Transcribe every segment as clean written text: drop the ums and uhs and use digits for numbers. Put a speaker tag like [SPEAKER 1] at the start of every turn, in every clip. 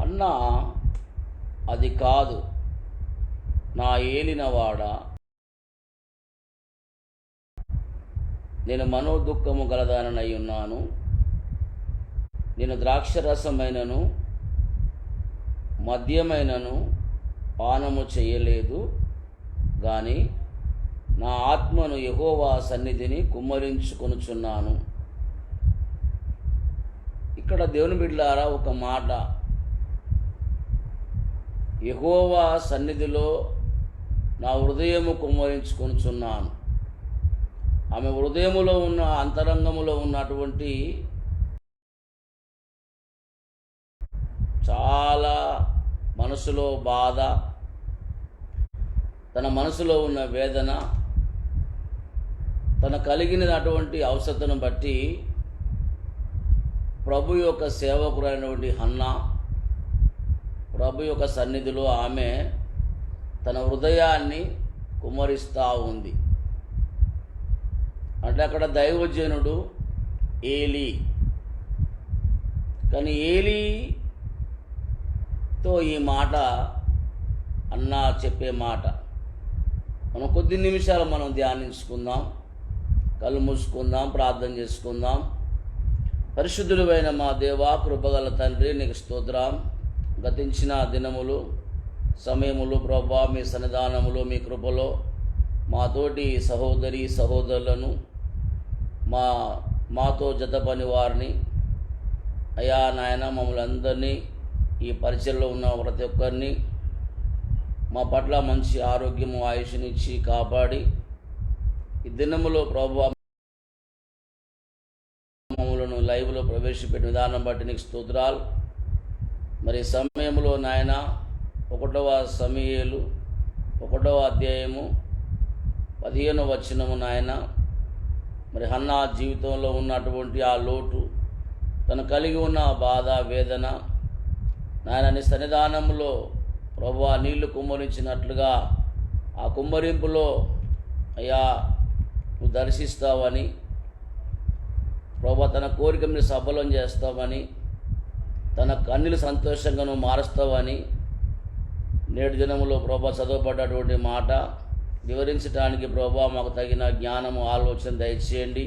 [SPEAKER 1] అన్నా అది కాదు, నా ఏలినవాడ, నేను మనోదుఃఖము గలదాననై ఉన్నాను. నేను ద్రాక్షరసమైనను మద్యమైనను పానము చేయలేదు గాని నా ఆత్మను యెహోవా సన్నిధిని కుమ్మరించుకొనుచున్నాను. ఇక్కడ దేవుని బిడ్డలారా ఒక మాట, యెహోవా సన్నిధిలో నా హృదయము కుమ్మరించుకొనుచున్నాను. ఆమె హృదయములో ఉన్న అంతరంగములో ఉన్నటువంటి చాలా మనసులో బాధ, తన మనసులో ఉన్న వేదన, తన కలిగినటువంటి అవసరతను బట్టి ప్రభు యొక్క సేవకురైనటువంటి హన్నా ప్రభు యొక్క సన్నిధిలో ఆమె తన హృదయాన్ని కుమ్మరిస్తూ ఉంది. అంటే అక్కడ దైవజనుడు ఏలీ, కానీ ఏలీతో ఈ మాట అన్నా చెప్పే మాట మనం కొద్ది నిమిషాలు మనం ధ్యానించుకుందాం, కళ్ళు మూసుకుందాం, ప్రార్థన చేసుకుందాం. పరిశుద్ధుడైన మా దేవా, కృపగల తండ్రి, నీకు స్తోత్రం. గతించిన దినములు సమయములు ప్రభా మీ సన్నిధానములో మీ కృపలో మాతోటి సహోదరి సహోదరులను మాతో జత పని వారిని అయా నాయన మమ్మల్ని అందరినీ ఈ పరిచయలో ఉన్న ప్రతి ఒక్కరిని మా పట్ల మంచి ఆరోగ్యము ఆయుష్నిచ్చి కాపాడి ఈ దినములో ప్రభువా మమ్మలను లైవ్లో ప్రవేశపెట్టిన విధానం బట్టి నీకు స్తోత్రాలు. మరి సమయంలో నాయన 1వ సమూయేలు 1వ అధ్యాయము 15వ వచనము నాయన, మరి హన్నా జీవితంలో ఉన్నటువంటి ఆ లోటు, తను కలిగి ఉన్న బాధ వేదన నాయన నీ సన్నిధానంలో ప్రభువా నీళ్లు కుమ్మరించినట్లుగా ఆ కుమ్మరింపులో అయ్యా నువ్వు దర్శిస్తావని, ప్రభువా తన కోరికని సఫలం చేస్తావని, తన కన్నులు సంతోషంగా నువ్వు మారుస్తావని నేటి దినములో ప్రభువా చదవబడ్డటువంటి మాట వివరించడానికి ప్రభువా మాకు తగిన జ్ఞానము ఆలోచన దయచేయండి.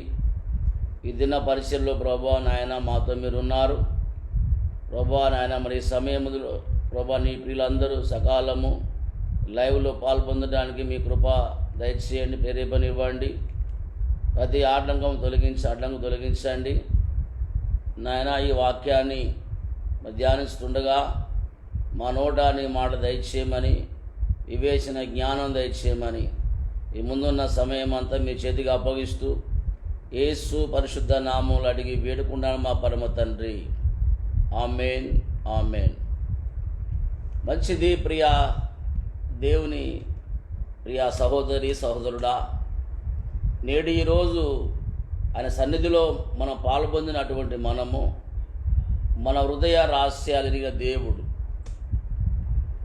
[SPEAKER 1] ఈ దిన పరిచయంలో ప్రభువా నాయన మాతో మీరు ఉన్నారు ప్రభువా నాయన. మరి ఈ సమయంలో ప్రభువా నీ ప్రియులందరూ సకాలము లైవ్లో పాల్పొందడానికి మీ కృప దయచేయండి, ప్రేరేపనివ్వండి. ప్రతి అడ్డంకం తొలగించండి నాయన. ఈ వాక్యాన్ని ధ్యానిస్తుండగా మా నోట నీ మాట దయచేయమని, వివేచన జ్ఞానం దయచేయమని ఈ ముందున్న సమయం అంతా మీ చేతికి అప్పగిస్తూ యేసు పరిశుద్ధ నామములు అడిగి వేడుకున్నాను మా పరమ తండ్రి, ఆమేన్ ఆమేన్. మంచిది ప్రియా దేవుని ప్రియా సహోదరి సహోదరుడా, నేడు ఈరోజు ఆయన సన్నిధిలో మనం పాల్పొందినటువంటి మనము మన హృదయ రహస్యాలనిగ దేవుడు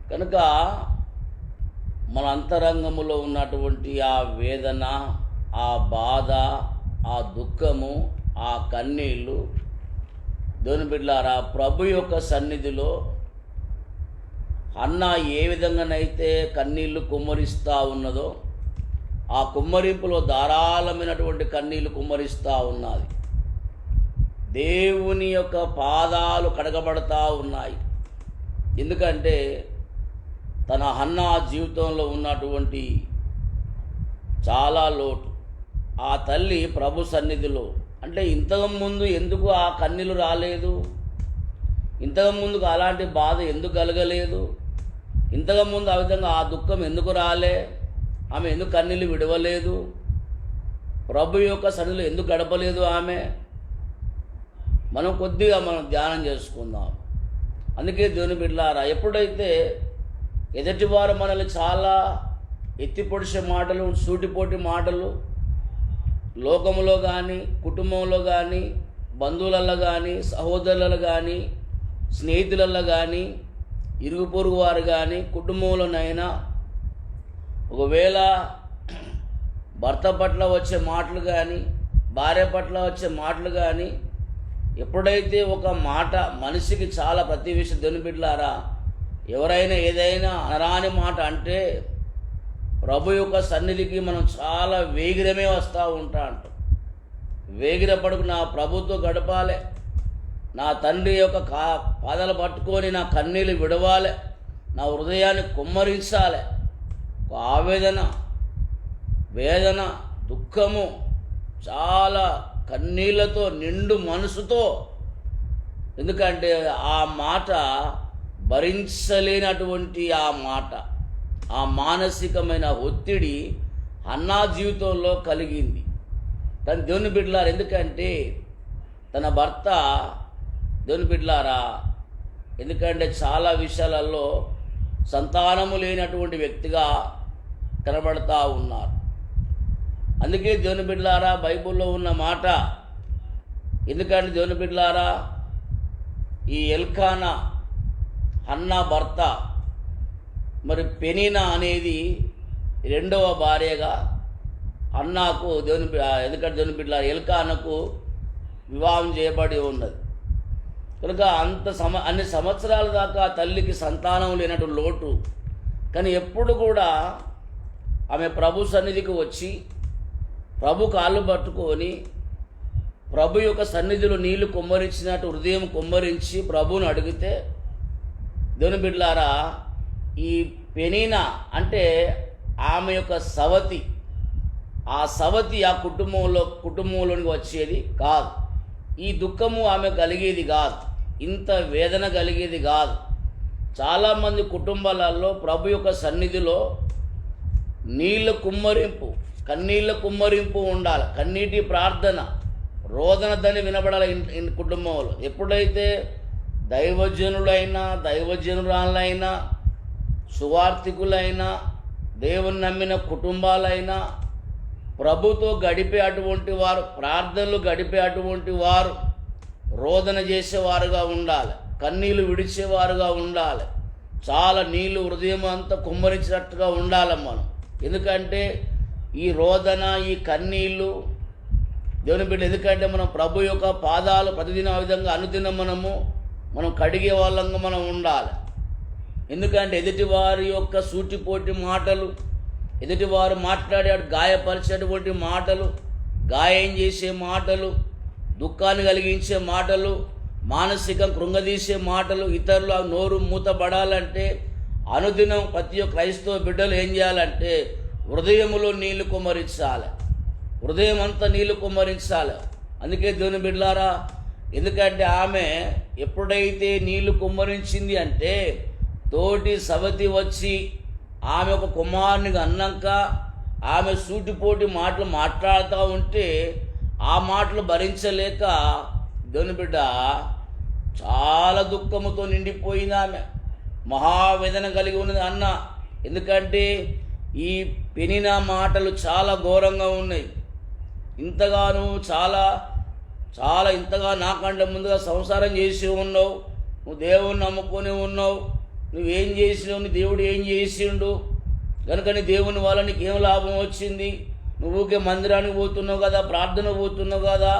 [SPEAKER 1] కనుక మన అంతరంగములో ఉన్నటువంటి ఆ వేదన, ఆ బాధ, ఆ దుఃఖము, ఆ కన్నీళ్ళు దేవుని బిడ్డలారా ప్రభు యొక్క సన్నిధిలో హన్నా ఏ విధంగానైతే కన్నీళ్లు కుమ్మరిస్తూ ఉన్నదో ఆ కుమ్మరింపులో ధారాళమైనటువంటి కన్నీళ్లు కుమ్మరిస్తూ ఉన్నది. దేవుని యొక్క పాదాలు కడగబడతా ఉన్నాయి. ఎందుకంటే తన హన్నా జీవితంలో ఉన్నటువంటి చాలా లోటు ఆ తల్లి ప్రభు సన్నిధిలో, అంటే ఇంతకుముందు ఎందుకు ఆ కన్నీళ్ళు రాలేదు, ఇంతకుముందుకు అలాంటి బాధ ఎందుకు కలగలేదు, ఇంతకుముందు ఆ విధంగా ఆ దుఃఖం ఎందుకు రాలే, ఆమె ఎందుకు కన్నీళ్ళు విడవలేదు, ప్రభు యొక్క సన్నిధిలో ఎందుకు గడపలేదు ఆమె, మనం కొద్దిగా ధ్యానం చేసుకుందాం. అందుకే దేవుని బిడ్డలారా, ఎప్పుడైతే ఎదుటివారు మనల్ని చాలా ఎత్తిపొడిచే మాటలు, సూటిపోటి మాటలు లోకములో కానీ, కుటుంబంలో కానీ, బంధువులలో కానీ, సహోదరులలో కానీ, స్నేహితులలో కానీ, ఇరుగు పొరుగు వారు కానీ, కుటుంబంలోనైనా ఒకవేళ భర్త పట్ల వచ్చే మాటలు కానీ, భార్య పట్ల వచ్చే మాటలు కానీ, ఎప్పుడైతే ఒక మాట మనిషికి చాలా ప్రతి విషయం దేవుని బిడ్డలారా, ఎవరైనా ఏదైనా అనరాని మాట అంటే ప్రభు యొక్క సన్నిధికి మనం చాలా వేగిరమే వస్తూ అంటాం. వేగిరపడుకు నా ప్రభుతో గడపాలి, నా తండ్రి యొక్క పాదాలు పట్టుకొని నా కన్నీళ్ళు విడవాలి, నా హృదయాన్ని కుమ్మరించాలి. ఆవేదన, వేదన, దుఃఖము, చాలా కన్నీళ్లతో నిండు మనసుతో, ఎందుకంటే ఆ మాట భరించలేనటువంటి ఆ మాట, ఆ మానసికమైన ఒత్తిడి హన్నా జీవితంలో కలిగింది. తన దేవుని బిడ్డలారా, ఎందుకంటే తన భర్త దేవుని బిడ్డలారా, ఎందుకంటే చాలా విషయాలలో సంతానము లేనటువంటి వ్యక్తిగా కనబడతా ఉన్నారు. అందుకే దేవుని బిడ్డలారా, బైబిల్లో ఉన్న మాట, ఎందుకంటే దేవుని బిడ్డలారా, ఈ ఎల్కానా హన్నా భర్త, మరి పెనీనా అనేది రెండవ భార్యగా హన్నాకు ఎందుకంటే దేవుని బిడ్డలారా ఎల్కానాకు వివాహం చేయబడి ఉన్నది కనుక అన్ని సంవత్సరాల దాకా తల్లికి సంతానం లేనటువంటి లోటు. కానీ ఎప్పుడు కూడా ఆమె ప్రభు సన్నిధికి వచ్చి ప్రభు కాళ్ళు పట్టుకొని ప్రభు యొక్క సన్నిధిలో నీళ్లు కుమ్మరించినట్టు హృదయం కుమ్మరించి ప్రభువును అడిగితే, దేవుని బిడ్డలారా, ఈ పెనీనా అంటే ఆమె యొక్క సవతి, ఆ సవతి ఆ కుటుంబంలోనికి వచ్చేది కాదు. ఈ దుఃఖము ఆమె కలిగేది కాదు, ఇంత వేదన కలిగేది కాదు. చాలామంది కుటుంబాలలో ప్రభు యొక్క సన్నిధిలో నీళ్ళ కుమ్మరింపు, కన్నీళ్ళ కుమ్మరింపు ఉండాలి. కన్నీటి ప్రార్థన, రోదన దని వినబడాలి కుటుంబంలో. ఎప్పుడైతే దైవజనులైనా దైవజనురాలైనా సువార్థికులైనా దేవుని నమ్మిన కుటుంబాలైనా ప్రభుతో గడిపే అటువంటి వారు, ప్రార్థనలు గడిపే అటువంటి వారు రోదన చేసేవారుగా ఉండాలి, కన్నీళ్ళు విడిచేవారుగా ఉండాలి. చాలా నీళ్ళు హృదయం అంతా కుమ్మరించినట్టుగా ఉండాలి మనం. ఎందుకంటే ఈ రోదన, ఈ కన్నీళ్ళు దేవుని బిడ్డ, ఎందుకంటే మనం ప్రభు యొక్క పాదాలు ప్రతిదిన ఆ విధంగా అనుదినం మనం కడిగే వాళ్ళంగా మనం ఉండాలి. ఎందుకంటే ఎదుటివారి యొక్క సూటిపోటి మాటలు, ఎదుటివారు మాట్లాడే గాయపరిచేటువంటి మాటలు, గాయం చేసే మాటలు, దుఃఖాన్ని కలిగించే మాటలు, మానసికం కృంగదీసే మాటలు, ఇతరుల నోరు మూతపడాలంటే అనుదినం ప్రతి ఒక్క క్రైస్తవ బిడ్డలు ఏం చేయాలంటే హృదయములో నీళ్లు కుమ్మరించాలి, హృదయం అంతా నీళ్లు కుమ్మరించాలి. అందుకే దేవుని బిడ్డలారా, ఎందుకంటే ఆమె ఎప్పుడైతే నీళ్లు కుమ్మరించింది అంటే తోటి సవతి వచ్చి ఆమె ఒక కుమారునికి అన్నాక ఆమె సూటిపోటి మాటలు మాట్లాడుతూ ఉంటే ఆ మాటలు భరించలేక దేవుని బిడ్డ చాలా దుఃఖముతో నిండిపోయింది. ఆమె మహావేదన కలిగి ఉన్నది అన్న. ఎందుకంటే ఈ పెనినా మాటలు చాలా ఘోరంగా ఉన్నాయి. ఇంతగాను చాలా ఇంతగా నాకంటే ముందుగా సంసారం చేసి ఉన్నావు, నువ్వు దేవుని నమ్ముకొని ఉన్నావు, నువ్వేం చేసినావు, నీ దేవుడు ఏం చేసిండు, కనుక నీ దేవుని వల్ల నీకేం లాభం వచ్చింది, నువ్వుకే మందిరానికి పోతున్నావు కదా, ప్రార్థన పోతున్నావు కదా,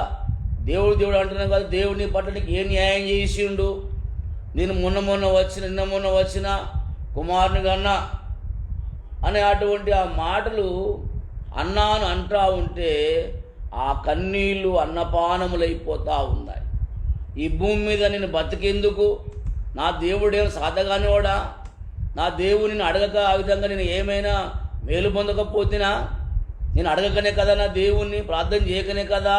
[SPEAKER 1] దేవుడు అంటున్నావు కదా, దేవుడిని పట్ల నీకు ఏం న్యాయం చేసిండు, నేను నిన్న మొన్న వచ్చిన కుమారుని కన్నా అనే అటువంటి ఆ మాటలు అన్నాను అంటా ఉంటే ఆ కన్నీళ్ళు అన్నపానములైపోతూ ఉన్నాయి. ఈ భూమి మీద నేను బతికేందుకు, నా దేవుడేం సాధగానివాడా, నా దేవుని అడగక ఆ విధంగా నేను ఏమైనా మేలు పొందకపోతున్నా, నేను అడగకనే కదా, నా దేవుణ్ణి ప్రార్థన చేయకనే కదా,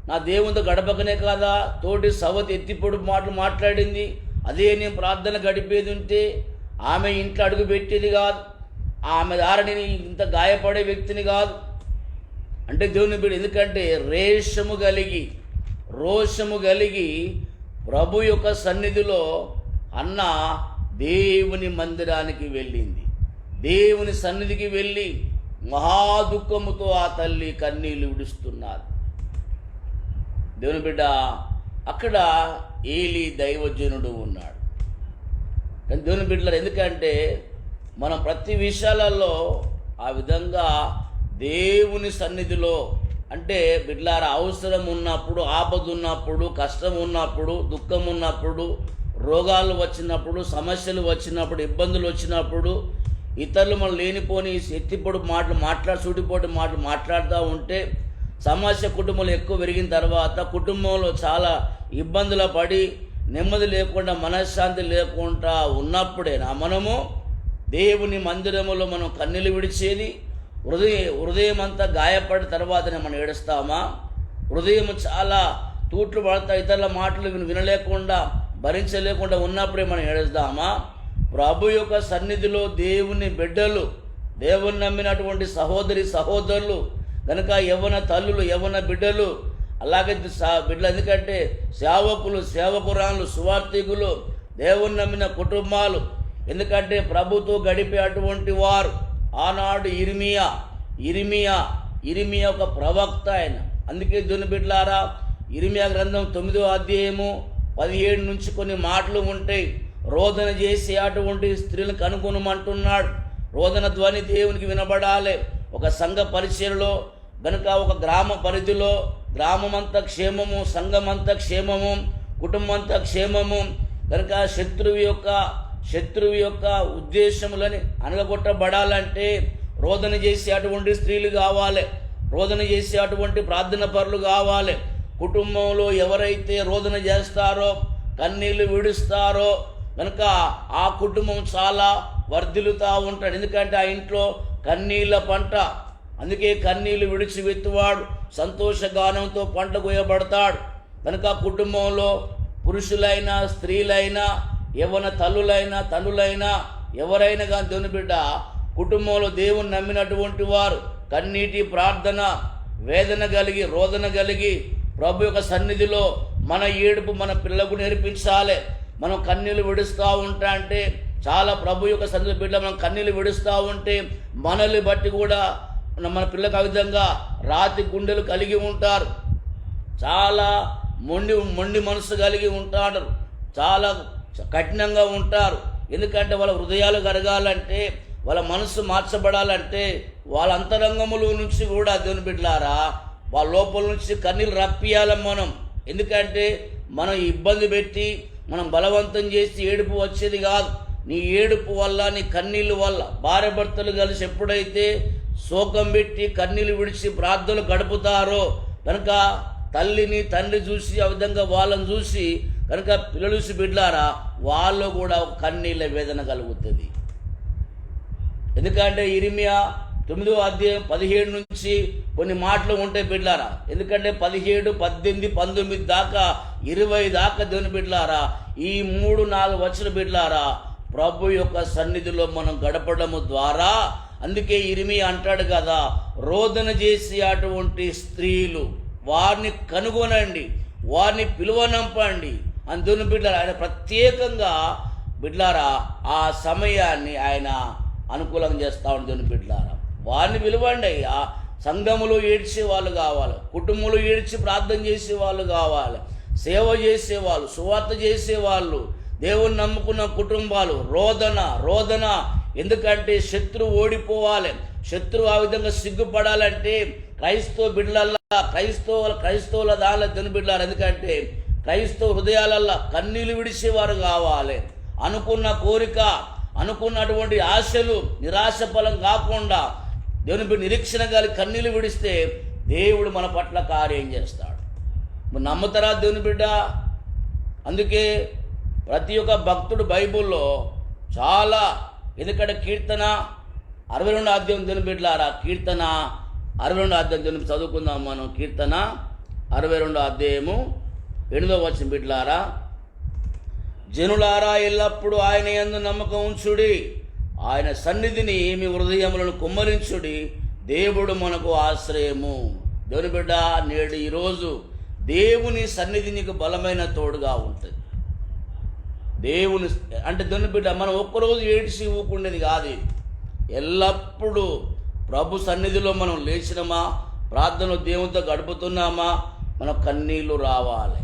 [SPEAKER 1] నా దేవునితో గడపకనే కదా తోటి సవతి ఎత్తిపొడు మాటలు మాట్లాడింది, అదే నేను ప్రార్థన గడిపేది ఉంటే ఆమె ఇంట్లో అడుగు పెట్టేది కాదు, ఆమె ద్వారా నేను ఇంత గాయపడే వ్యక్తిని కాదు అంటే దేవుని బిడ్డ. ఎందుకంటే రోషము కలిగి ప్రభు యొక్క సన్నిధిలో అన్న దేవుని మందిరానికి వెళ్ళింది. దేవుని సన్నిధికి వెళ్ళి మహాదుఃఖముతో ఆ తల్లి కన్నీళ్లు విడుస్తున్నారు. దేవుని బిడ్డ, అక్కడ ఏలీ దైవజనుడు ఉన్నాడు. కానీ దేవుని బిడ్డలు, ఎందుకంటే మనం ప్రతి విషయాలలో ఆ విధంగా దేవుని సన్నిధిలో అంటే బిడ్లారా, అవసరం ఉన్నప్పుడు, ఆపద ఉన్నప్పుడు, కష్టం ఉన్నప్పుడు, దుఃఖం ఉన్నప్పుడు, రోగాలు వచ్చినప్పుడు, సమస్యలు వచ్చినప్పుడు, ఇబ్బందులు వచ్చినప్పుడు, ఇతరులు మనం లేనిపోని ఎత్తిపోటు మాటలు సూటిపోటు మాటలు మాట్లాడుతూ ఉంటే సమస్య కుటుంబంలో ఎక్కువ పెరిగిన తర్వాత కుటుంబంలో చాలా ఇబ్బందులు పడి నెమ్మది లేకుండా మనశ్శాంతి లేకుండా ఉన్నప్పుడేనా మనము దేవుని మందిరములో మనం కన్నీళ్ళు విడిచేది? హృదయం అంతా గాయపడిన తర్వాతనే మనం ఏడుస్తామా? హృదయం చాలా తూట్లు పడతా ఇతరుల మాటలు వినలేకుండా భరించలేకుండా ఉన్నప్పుడే మనం ఏడుస్తామా? ప్రభు యొక్క సన్నిధిలో దేవుని బిడ్డలు, దేవుని నమ్మినటువంటి సహోదరులు కనుక యవ్వన తల్లులు, యవ్వన బిడ్డలు, అలాగే బిడ్డలు, ఎందుకంటే సేవకురాలు, సువార్థికులు, దేవుని నమ్మిన కుటుంబాలు, ఎందుకంటే ప్రభుతో గడిపే అటువంటి వారు. ఆనాడు ఇరిమియా ఒక ప్రవక్త ఆయన. అందుకే దేవుని బిడ్డలారా, ఇరిమియా గ్రంథం 9వ అధ్యాయము 17 నుంచి కొన్ని మాటలు ఉంటాయి. రోదన చేసే అటువంటి స్త్రీలను కనుగొనమంటున్నాడు. రోదన ధ్వని దేవునికి వినబడాలి. ఒక సంఘ పరిచయలో గనుక ఒక గ్రామ పరిధిలో గ్రామమంతా క్షేమము, సంఘమంతా క్షేమము, కుటుంబంతా క్షేమము కనుక శత్రువు యొక్క ఉద్దేశములని అనగొట్టబడాలంటే రోదన చేసే అటువంటి స్త్రీలు కావాలి, రోదన చేసే అటువంటి ప్రార్థన పరులు కావాలి. కుటుంబంలో ఎవరైతే రోదన చేస్తారో, కన్నీళ్లు విడుస్తారో కనుక ఆ కుటుంబం చాలా వర్ధిల్లుతూ ఉంటాడు. ఎందుకంటే ఆ ఇంట్లో కన్నీళ్ళ పంట. అందుకే కన్నీళ్లు విడిచి వెత్తువాడు సంతోషగానంతో పంట కోయబడతాడు. కనుక కుటుంబంలో పురుషులైనా, స్త్రీలైనా, యవ్వన తల్లులైనా, తండ్రులైనా, ఎవరైనా కానీ దేవుని బిడ్డ కుటుంబంలో దేవుని నమ్మినటువంటి వారు కన్నీటి ప్రార్థన, వేదన కలిగి, రోదన కలిగి ప్రభు యొక్క సన్నిధిలో మన ఏడుపు మన పిల్లకు నేర్పించాలి. మనం కన్నీళ్ళు విడుస్తూ ఉంటా అంటే చాలా ప్రభు యొక్క సన్నిధి బిడ్డ మనం కన్నీళ్ళు విడుస్తూ ఉంటే మనల్ని బట్టి కూడా మన పిల్లలకు ఆ విధంగా రాతి గుండెలు కలిగి ఉంటారు. చాలా మొండి మనసు కలిగి ఉంటారు, చాలా కఠినంగా ఉంటారు. ఎందుకంటే వాళ్ళ హృదయాలు కరగాలంటే, వాళ్ళ మనసు మార్చబడాలంటే వాళ్ళ అంతరంగముల నుంచి కూడా దేవుని బిడ్డలారా వాళ్ళ లోపల నుంచి కన్నీళ్ళు రప్పియాలి మనం. ఎందుకంటే మనం ఇబ్బంది పెట్టి మనం బలవంతం చేసి ఏడుపు వచ్చేది కాదు. నీ ఏడుపు వల్ల, నీ కన్నీళ్ళు వల్ల భార్య భర్తలు కలిసి ఎప్పుడైతే శోకం పెట్టి కన్నీళ్ళు విడిచి ప్రార్థనలు గడుపుతారో కనుక తల్లిని తండ్రి చూసి ఆ విధంగా వాళ్ళని చూసి కనుక పిల్లలు చూసి బిడ్డలారా వాళ్ళు కూడా కన్నీళ్ళ వేదన కలుగుతుంది. ఎందుకంటే ఇరిమియా 9వ అధ్యాయం 17 నుంచి కొన్ని మాటలు ఉంటాయి బిడ్డలారా. ఎందుకంటే 17, 18, 19 దాకా 20 దాకా దేవుని బిడ్డలారా ఈ 3-4 వచ్చిన బిడ్డలారా ప్రభు యొక్క సన్నిధిలో మనం గడపడము ద్వారా, అందుకే ఇరిమియా అంటాడు కదా, రోదన చేసి అటువంటి స్త్రీలు వారిని కనుగొనండి, వారిని పిలువనంపండి అని దేవుని బిడ్డలారా ఆయన ప్రత్యేకంగా బిడ్డలారా ఆ సమయాన్ని ఆయన అనుకూలంగా చేస్తా ఉంది. దేవుని బిడ్డలారా వారిని పిలవండి. ఆ సంఘములో ఏడ్చే వాళ్ళు కావాలి, కుటుంబంలో ఏడ్చి ప్రార్థన చేసే వాళ్ళు కావాలి, సేవ చేసేవాళ్ళు, సువార్త చేసేవాళ్ళు, దేవుని నమ్ముకున్న కుటుంబాలు. రోదన ఎందుకంటే శత్రువు ఓడిపోవాలి, శత్రువు ఆ విధంగా సిగ్గుపడాలంటే క్రైస్తవ బిడ్డలల్లా, క్రైస్తవుల దానిలో దేవుని బిడ్డలారు. ఎందుకంటే క్రైస్తవ హృదయాలల్లా కన్నీళ్ళు విడిచేవారు కావాలి. అనుకున్న కోరిక, అనుకున్నటువంటి ఆశలు నిరాశ ఫలం కాకుండా దేవుని బిడ్డ నిరీక్షణ కలిగి కన్నీళ్ళు విడిస్తే దేవుడు మన పట్ల కార్యం చేస్తాడు. నమ్ముతారా దేవుని బిడ్డ? అందుకే ప్రతి ఒక్క భక్తుడు బైబుల్లో చాలా, ఎందుకంటే కీర్తన 62 అధ్యాయం దేవుని బిడ్డలారా, కీర్తన 62 అధ్యాయం దేవుని చదువుకుందాం మనం. కీర్తన 62 అధ్యాయము 8వ వచనం బిడ్డలారా, జనులారా ఎల్లప్పుడూ ఆయన యందు నమ్మకం ఉంచుడి, ఆయన సన్నిధిని మీ హృదయములను కుమ్మరించుడి, దేవుడు మనకు ఆశ్రయము. దేవుని బిడ్డ నేడు ఈరోజు దేవుని సన్నిధి నీకు బలమైన తోడుగా ఉంటుంది. దేవుని అంటే దేవుని బిడ్డ మనం ఒక్కరోజు ఏడ్చి ఊకుండేది కాదు. ఎల్లప్పుడూ ప్రభు సన్నిధిలో మనం లేచినమా, ప్రార్థనలో దేవునితో గడుపుతున్నామా, మన కన్నీళ్ళు రావాలి.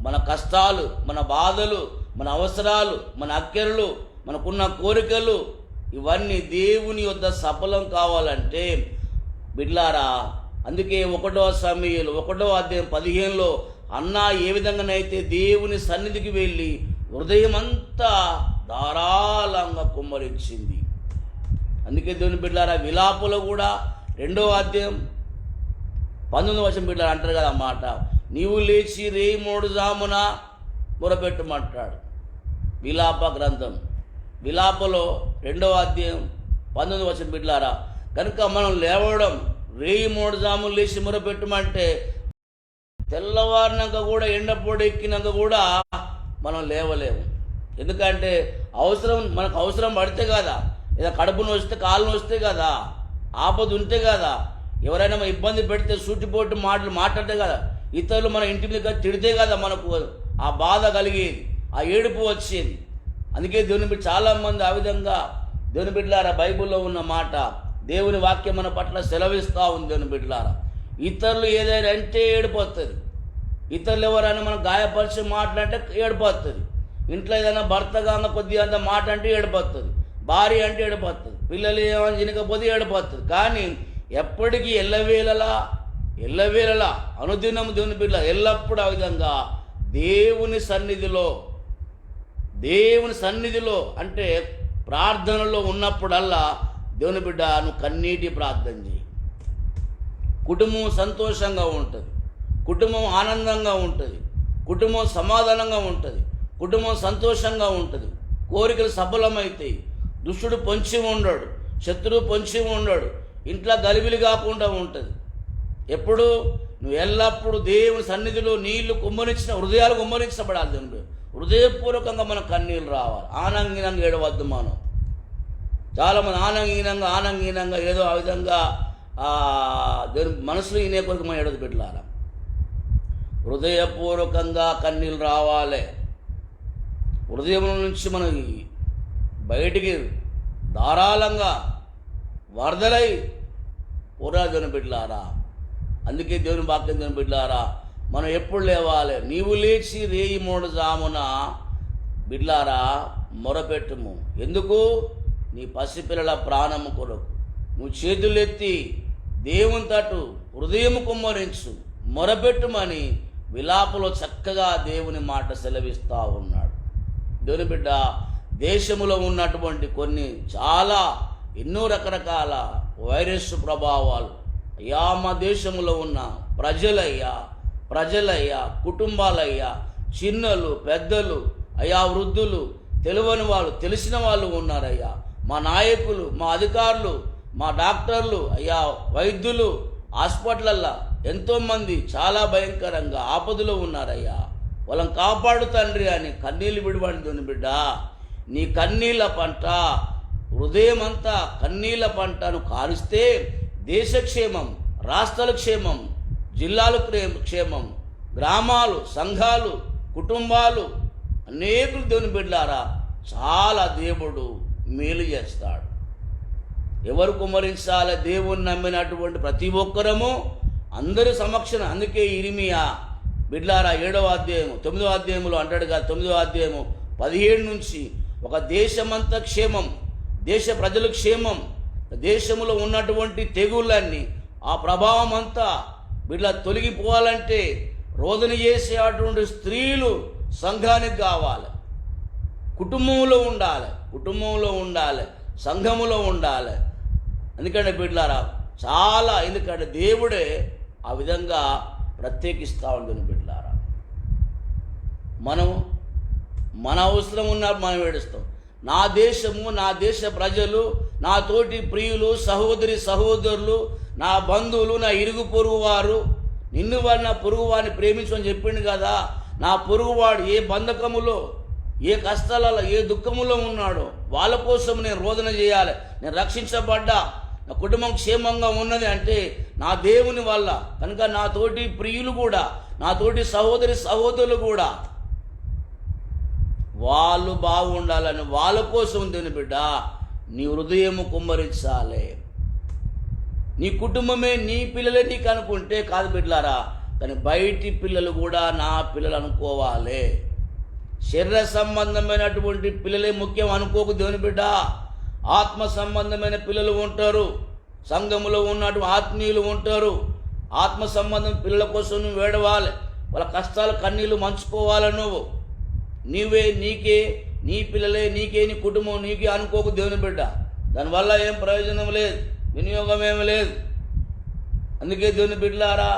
[SPEAKER 1] మన కష్టాలు, మన బాధలు, మన అవసరాలు, మన అక్కరలు, మనకున్న కోరికలు ఇవన్నీ దేవుని యొద్ద సఫలం కావాలంటే బిడ్లారా అందుకే 1 సమూయేలు 1:15 అన్నా ఏ విధంగానైతే దేవుని సన్నిధికి వెళ్ళి హృదయమంతా ధారాళంగా కుమ్మరించింది. అందుకే దేవుని బిడ్డలారా, విలాపలో కూడా 2:19 బిడ్డలారా అంటారు కదా మాట, నీవు లేచి రేయి మోడు జామున మొరపెట్టమంటాడు. విలాప గ్రంథం విలాపలో 2:19 బిడ్డలారా. కనుక మనం లేవడం, రేయి మోడు జాములు లేచి మొరపెట్టమంటే తెల్లవారినాక కూడా ఎండపొడి ఎక్కినాక కూడా మనం లేవలేము. ఎందుకంటే మనకు అవసరం పడితే కదా, ఏదో కడుపును వస్తే కాళ్ళను వస్తే కదా, ఆపద ఉంటే కదా, ఎవరైనా మన ఇబ్బంది పెడితే సూటిపోటు మాటలు మాట్లాడితే కదా, ఇతరులు మన ఇంటి మీద తిడితే కదా మనకు ఆ బాధ కలిగేది, ఆ ఏడుపు వచ్చేది. అందుకే దేవుని బిడ్డ చాలామంది ఆ విధంగా దేవుని బిడ్డలారా బైబిల్లో ఉన్న మాట, దేవుని వాక్యం మన పట్ల సెలవిస్తూ ఉంది. దేవుని బిడ్డలారా, ఇతరులు ఏదైనా అంటే ఏడిపోతుంది, ఇతరులు ఎవరైనా మనం గాయపరిచి మాట్లాడితే ఏడిపోతుంది, ఇంట్లో ఏదైనా భర్తగా కొద్దిగా అంత మాట అంటే ఏడిపోతుంది, భార్య అంటే ఏడిపోతుంది, పిల్లలు ఏమైనా తినకపోతే ఏడిపోతుంది. కానీ ఎప్పటికీ ఎల్లవేళలా అనుదినం దేవుని బిడ్డ ఎల్లప్పుడూ ఆ విధంగా దేవుని సన్నిధిలో అంటే ప్రార్థనలో ఉన్నప్పుడల్లా దేవుని బిడ్డ నువ్వు కన్నీటి ప్రార్థన చేయి. కుటుంబం సంతోషంగా ఉంటుంది, కుటుంబం ఆనందంగా ఉంటుంది, కుటుంబం సమాధానంగా ఉంటుంది, కుటుంబం సంతోషంగా ఉంటుంది, కోరికలు సఫలమవుతాయి, దుష్టుడు పొంచి ఉండడు, శత్రువు పొంచి ఉండడు, ఇంట్లో గలిబిలి కాకుండా ఉంటుంది. ఎప్పుడు నువ్వు ఎల్లప్పుడూ దేవుని సన్నిధిలో నీళ్లు హృదయాలు కుమ్మరించబడాలి. దేవుని హృదయపూర్వకంగా మన కన్నీళ్ళు రావాలి. ఆనంగీనంగా ఏడవద్దు. మనం చాలామంది ఆనంగీనంగా ఏదో ఆ విధంగా దేవుని మనసులో ఈయన కొరకు మనం ఏడవద్దు పెట్టాలి. హృదయపూర్వకంగా కన్నీళ్ళు రావాలి. హృదయం నుంచి మనం బయటికి ధారాళంగా వరదలై దేవుని బిడ్డలారా. అందుకే దేవుని వాక్యం దేవుని బిడ్డలారా, మనం ఎప్పుడు లేవాలి? నీవు లేచి రేయి మోడు జామున బిడ్డలారా మొరపెట్టుము. ఎందుకు? నీ పసిపిల్లల ప్రాణము కొరకు. నువ్వు చేతులెత్తి దేవుని తట్టు హృదయము కుమ్మరించు, మొరపెట్టుమని విలాపలో చక్కగా దేవుని మాట సెలవిస్తూ ఉన్నాడు. దేవుని బిడ్డ, దేశంలో ఉన్నటువంటి చాలా ఎన్నో రకరకాల వైరస్ ప్రభావాలు అయ్యా, మా దేశంలో ఉన్న ప్రజలయ్యా, కుటుంబాలయ్యా, చిన్నలు పెద్దలు అయ్యా, వృద్ధులు, తెలియని వాళ్ళు తెలిసిన వాళ్ళు ఉన్నారయ్యా, మా నాయకులు, మా అధికారులు, మా డాక్టర్లు అయ్యా, వైద్యులు, హాస్పిటళ్ళల్లో ఎంతోమంది చాలా భయంకరంగా ఆపదలో ఉన్నారయ్యా. వాళ్ళని కాపాడు తండ్రి అని కన్నీళ్ళు విడిపడుతుంది. బిడ్డ, నీ కన్నీళ్ళ పంట, హృదయం అంతా కన్నీళ్ళ పంటను కారుస్తే దేశక్షేమం, రాష్ట్రాల క్షేమం, జిల్లాల క్షేమం, గ్రామాలు, సంఘాలు, కుటుంబాలు, అనేకులు దేవుని బిడ్డలారా చాలా దేవుడు మేలు చేస్తాడు. ఎవరు కుమ్మరించాలి? దేవుని నమ్మినటువంటి ప్రతి ఒక్కరము అందరి సమక్షణ. అందుకే ఇర్మియా బిడ్లారా 7వ అధ్యాయము 9వ అధ్యాయంలో అంటాడు కదా, 9వ అధ్యాయము 17 నుంచి, ఒక దేశమంతా క్షేమం, దేశ ప్రజల క్షేమం, దేశంలో ఉన్నటువంటి తెగుళ్ళన్నీ ఆ ప్రభావం అంతా బిడ్డ తొలగిపోవాలంటే రోదన చేసే అటువంటి స్త్రీలు సంఘానికి కావాలి, కుటుంబంలో ఉండాలి, సంఘములో ఉండాలి. ఎందుకంటే బిడ్డలారా ఎందుకంటే దేవుడే ఆ విధంగా ప్రత్యేకిస్తూ ఉంటుంది. బిడ్డలారా మన అవసరం ఉన్నప్పుడు మనం ఏడుస్తాం. నా దేశము, నా దేశ ప్రజలు, నా తోటి ప్రియులు, సహోదరులు, నా బంధువులు, నా ఇరుగు పొరుగువారు, నిన్ను వాడు నా పొరుగువాడిని ప్రేమించమని చెప్పిండు కదా. నా పొరుగువాడు ఏ బంధకములో, ఏ కష్టాలలో, ఏ దుఃఖములో ఉన్నాడో వాళ్ళ కోసం నేను రోదన చేయాలి. నేను రక్షించబడ్డా, నా కుటుంబం క్షేమంగా ఉన్నది అంటే నా దేవుని వల్ల. కనుక నా తోటి ప్రియులు కూడా, నా తోటి సహోదరులు కూడా వాళ్ళు బాగుండాలని వాళ్ళ కోసం దేవుని బిడ్డ నీ హృదయము కుమ్మరించాలి. నీ కుటుంబమే నీ పిల్లలే నీకు అనుకుంటే కాదు బిడ్డలారా, కానీ బయటి పిల్లలు కూడా నా పిల్లలు అనుకోవాలి. శరీర సంబంధమైనటువంటి పిల్లలే ముఖ్యం అనుకోకు దేవుని బిడ్డ. ఆత్మ సంబంధమైన పిల్లలు ఉంటారు, సంఘములో ఉన్నటువంటి ఆత్మీయులు ఉంటారు, ఆత్మ సంబంధం పిల్లల కోసం నువ్వు ఏడవాలి, వాళ్ళ కష్టాలు కన్నీళ్ళు మంచుకోవాలి. నీవే నీకే, నీ పిల్లలే నీకే, నీ కుటుంబం నీకే అనుకోకు దేవుని బిడ్డ. దానివల్ల ఏం ప్రయోజనం లేదు, వినియోగం ఏమి లేదు. అందుకే దేవుని బిడ్డలారా,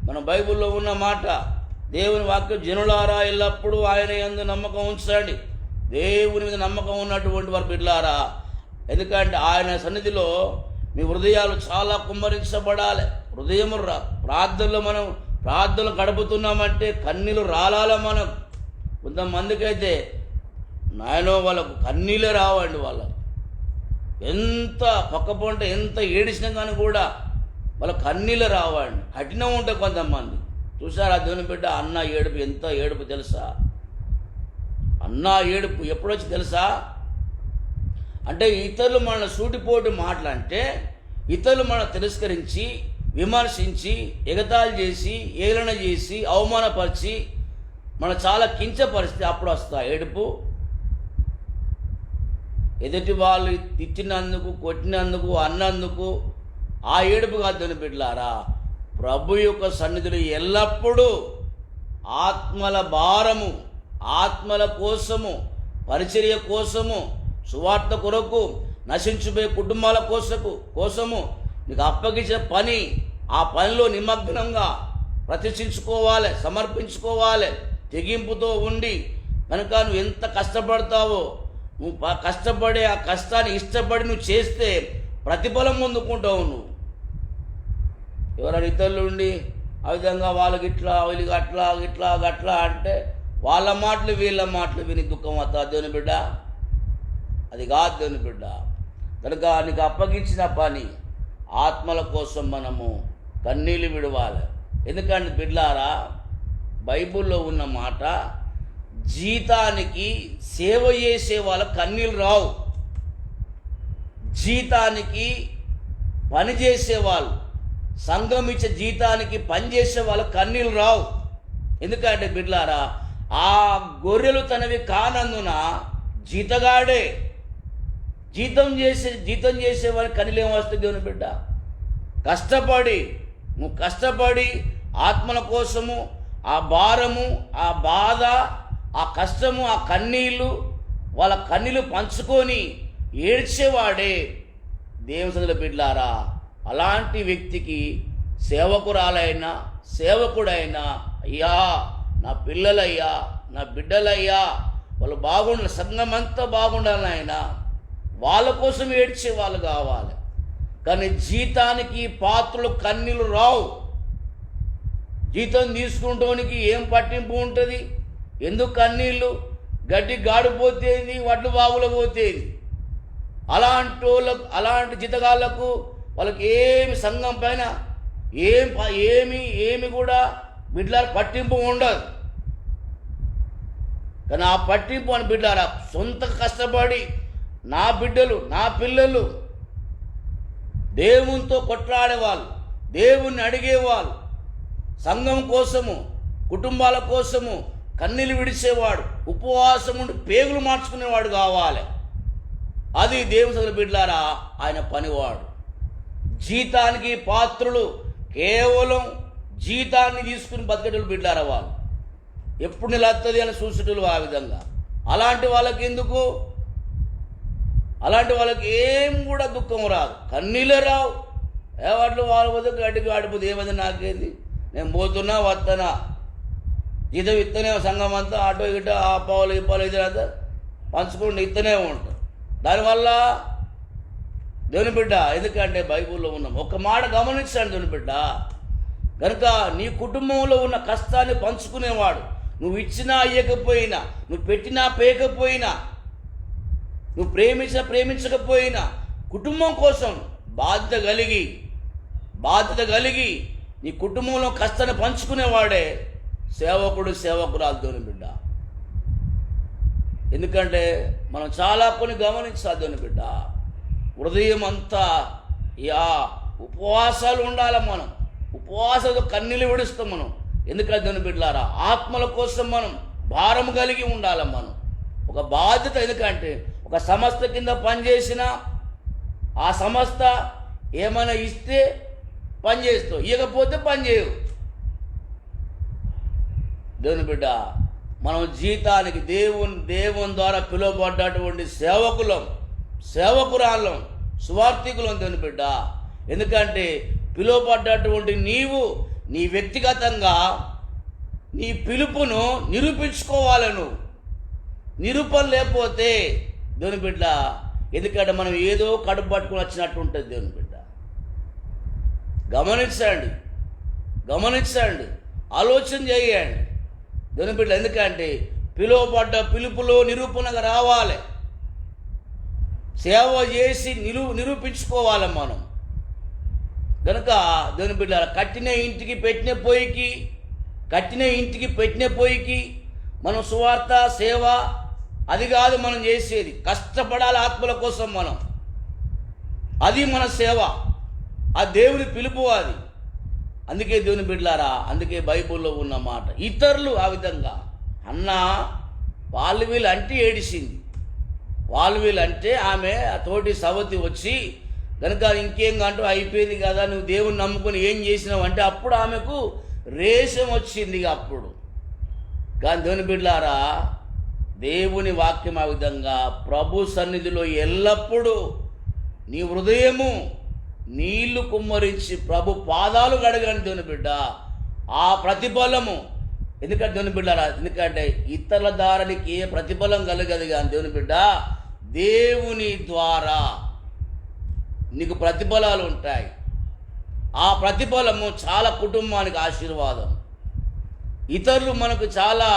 [SPEAKER 1] మన బైబిల్లో ఉన్న మాట, దేవుని వాక్యం, జనులారా ఎల్లప్పుడూ ఆయన యందు నమ్మకం ఉంచండి. దేవుని మీద నమ్మకం ఉన్నటువంటి వారు బిడ్డలారా, ఎందుకంటే ఆయన సన్నిధిలో మీ హృదయాలు చాలా కుమ్మరించబడాలి. హృదయం ప్రార్థనలో మనం ప్రార్థనలు గడుపుతున్నామంటే కన్నీళ్ళు రాలాల. మనం కొంతమందికి అయితే నాయనో వాళ్ళకు కన్నీళ్ళే రావండి. వాళ్ళకు ఎంత పక్కపోంటే ఎంత ఏడిసినా కానీ కూడా వాళ్ళ కన్నీళ్ళు రావండి. కఠినం ఉంటాయి కొంతమంది. చూసారా దేవుని బిడ్డ, అన్న ఏడుపు ఎంత ఏడుపు తెలుసా? అన్న ఏడుపు ఎప్పుడొచ్చి తెలుసా? అంటే ఇతరులు మన సూటిపోటు మాటలంటే, ఇతరులు మన తిరస్కరించి, విమర్శించి, ఎగతాళి చేసి, ఏలన చేసి, అవమానపరిచి, మన చాలా కించపరిస్తే అప్పుడు వస్తా ఏడుపు. ఎదుటి వాళ్ళు తిట్టినందుకు, కొట్టినందుకు, అన్నందుకు ఆ ఏడుపు కాదు దేవుని బిడ్డలారా. ప్రభు యొక్క సన్నిధిలో ఎల్లప్పుడూ ఆత్మల భారము, ఆత్మల కోసము, పరిచర్య కోసము, సువార్త కొరకు, నశించిపోయే కుటుంబాల కోసము నీకు అప్పగించిన పని, ఆ పనిలో నిమగ్నంగా ప్రతిష్ఠించుకోవాలి, సమర్పించుకోవాలి, తెగింపుతో ఉండి. కనుక నువ్వు ఎంత కష్టపడతావో, నువ్వు కష్టపడే ఆ కష్టాన్ని ఇష్టపడి నువ్వు చేస్తే ప్రతిఫలం పొందుకుంటావు. నువ్వు ఎవరైనా ఇతరులు ఉండి ఆ విధంగా వాళ్ళకి ఇట్లా, వీళ్ళకి అట్లా, ఇట్లా గట్లా అంటే వాళ్ళ మాటలు వీళ్ళ మాటలు విని దుఃఖం అవుతా దేవుని బిడ్డ. అది కాదు దేవుని బిడ్డ. కనుక నీకు అప్పగించిన పని, ఆత్మల కోసం మనము కన్నీళ్ళు విడవాలి. ఎందుకంటే బిడ్డలారా, బైబిల్లో ఉన్న మాట, జీతానికి సేవ చేసే వాళ్ళ కన్నీళ్ళు రావు. జీతానికి పని చేసేవాళ్ళు, సంఘం ఇచ్చే జీతానికి పనిచేసే వాళ్ళ కన్నీళ్ళు రావు. ఎందుకంటే బిడ్డలారా, ఆ గొర్రెలు తనవి కానందున జీతగాడే, జీతం చేసే వారి కన్నీళ్ళు ఏమొస్తుంది దేవుని బిడ్డ? నువ్వు కష్టపడి ఆత్మల కోసము, ఆ భారము, ఆ బాధ, ఆ కష్టము, ఆ కన్నీళ్ళు, వాళ్ళ కన్నీళ్ళు పంచుకొని ఏడ్చేవాడే దేవుని సన్నిధిలో బిడ్డలారా. అలాంటి వ్యక్తికి సేవకురాలైనా, సేవకుడైనా, అయ్యా నా పిల్లలయ్యా, నా బిడ్డలయ్యా, వాళ్ళు బాగుండాలి, సంఘం అంతా బాగుండాలి ఆయన, వాళ్ళ కోసం ఏడ్చే వాళ్ళు కావాలి. కానీ జీతానికి పాత్రలు కన్నీళ్ళు రావు. జీతం తీసుకుంటానికి ఏం పట్టింపు ఉంటుంది? ఎందుకు కన్నీళ్ళు? గడ్డి గాడిపోతేంది, వడ్లు బాగులో పోతేంది. అలాంటి జీతగాళ్లకు వాళ్ళకి ఏమి సంఘం పైన ఏమి కూడా బిడ్డల పట్టింపు ఉండదు. కానీ ఆ పట్టింపు అని బిడ్డలారా, సొంత కష్టపడి నా బిడ్డలు, నా పిల్లలు దేవునితో కొట్లాడేవాళ్ళు, దేవుణ్ణి అడిగేవాళ్ళు, సంఘం కోసము, కుటుంబాల కోసము కన్నీళ్ళు విడిచేవాడు, ఉపవాసం ఉండి పేగులు మార్చుకునేవాడు కావాలి. అది దేవుని సన్నిధిలో బిడ్డలారా ఆయన పనివాడు. జీతానికి పాత్రులు, కేవలం జీతాన్ని తీసుకుని బతికేటలు బిడ్డలారా వాళ్ళు. ఎప్పుడు నిలత్తది అని చూసేటలు ఆ విధంగా. అలాంటి వాళ్ళకి ఎందుకు? అలాంటి వాళ్ళకి ఏం కూడా దుఃఖం రాదు, కన్నీళ్ళే రావు. వాటిలో వాళ్ళ వద్ద గడ్డికి ఆడిపోతే ఏమైంది నాకేంది, నేను పోతున్నా వస్తానా, జీతం ఇస్తూనే సంఘం అంతా ఆటో గిట్ట ఆ పావులు ఈ పావులు ఇదంతా పంచుకుంటూ ఇస్తూనే ఉంటాం. దానివల్ల దేవుని బిడ్డ, ఎందుకంటే బైబిల్లో ఉన్నాం, ఒక మాట గమనించాను దేవుని బిడ్డ. కనుక నీ కుటుంబంలో ఉన్న కష్టాన్ని పంచుకునేవాడు, నువ్వు ఇచ్చినా ఇయ్యకపోయినా, నువ్వు పెట్టినా పేయకపోయినా, నువ్వు ప్రేమించకపోయినా, కుటుంబం కోసం బాధ్యత కలిగి నీ కుటుంబంలో కష్టాన్ని పంచుకునేవాడే సేవకురాలు దేవుని బిడ్డ. ఎందుకంటే మనం చాలా కొన్ని గమనించాలి దేవుని బిడ్డ. హృదయం అంతా ఉపవాసాలు ఉండాలి. మనం ఉపవాసాలతో కన్నీళ్ళు విడుస్తాం మనం. ఎందుకంటే దేవుని బిడ్డలారా, ఆత్మల కోసం మనం భారం కలిగి ఉండాలి. మనం ఒక బాధ్యత. ఎందుకంటే ఒక సంస్థ కింద పనిచేసిన ఆ సంస్థ ఏమైనా ఇస్తే పని చేస్తావు, ఇవ్వకపోతే పని చేయవు. దేవుని బిడ్డ, మనం జీతానికి దేవుని ద్వారా పిలువబడ్డటువంటి సేవకురాళ్ళం, సువార్థికులం దేవుని బిడ్డ. ఎందుకంటే పిలువబడ్డటువంటి నీవు నీ వ్యక్తిగతంగా నీ పిలుపును నిరూపించుకోవాలి. నువ్వు నిరూపణ లేకపోతే దేవుని బిడ్డ, ఎందుకంటే మనం ఏదో కడుపు పట్టుకుని వచ్చినట్టు ఉంటుంది. దేవుని బిడ్డ, గమనించండి, ఆలోచన చేయండి దేవుని బిడ్డ. ఎందుకంటే పిలువబడ్డ పిలుపులో నిరూపణగా రావాలి, సేవ చేసి నిరూపించుకోవాలి మనం. కనుక దేవుని బిడ్డ, కట్టిన ఇంటికి పెట్టిన పొయ్యికి మనం సువార్త సేవ అది కాదు మనం చేసేది. కష్టపడాలి ఆత్మల కోసం మనం, అది మన సేవ, ఆ దేవుని పిలుపు అది. అందుకే దేవుని బిడ్డలారా, అందుకే బైబిల్లో ఉన్న మాట, ఇతరులు ఆ విధంగా అన్న వాళ్ళు వీళ్ళు అంటే ఏడిసింది. అంటే ఆమె ఆ తోటి సవతి వచ్చి కనుక ఇంకేం అంటూ అయిపోయింది కదా, నువ్వు దేవుని నమ్ముకొని ఏం చేసినావు అంటే అప్పుడు ఆమెకు రేషం వచ్చింది. అప్పుడు కానీ దేవుని బిడ్డలారా, దేవుని వాక్యం ఆ విధంగా ప్రభు సన్నిధిలో ఎల్లప్పుడూ నీ హృదయము నీళ్లు కుమ్మరించి ప్రభు పాదాలు కడగండి దేవుని బిడ్డ. ఆ ప్రతిఫలము, ఎందుకంటే దేవుని బిడ్డారా, ఎందుకంటే ఇతరుల దారానికి ఏ ప్రతిఫలం కలగదు కానీ దేవుని బిడ్డ, దేవుని ద్వారా నీకు ప్రతిఫలాలు ఉంటాయి. ఆ ప్రతిఫలము చాలా కుటుంబానికి ఆశీర్వాదం. ఇతరులు మనకు చాలా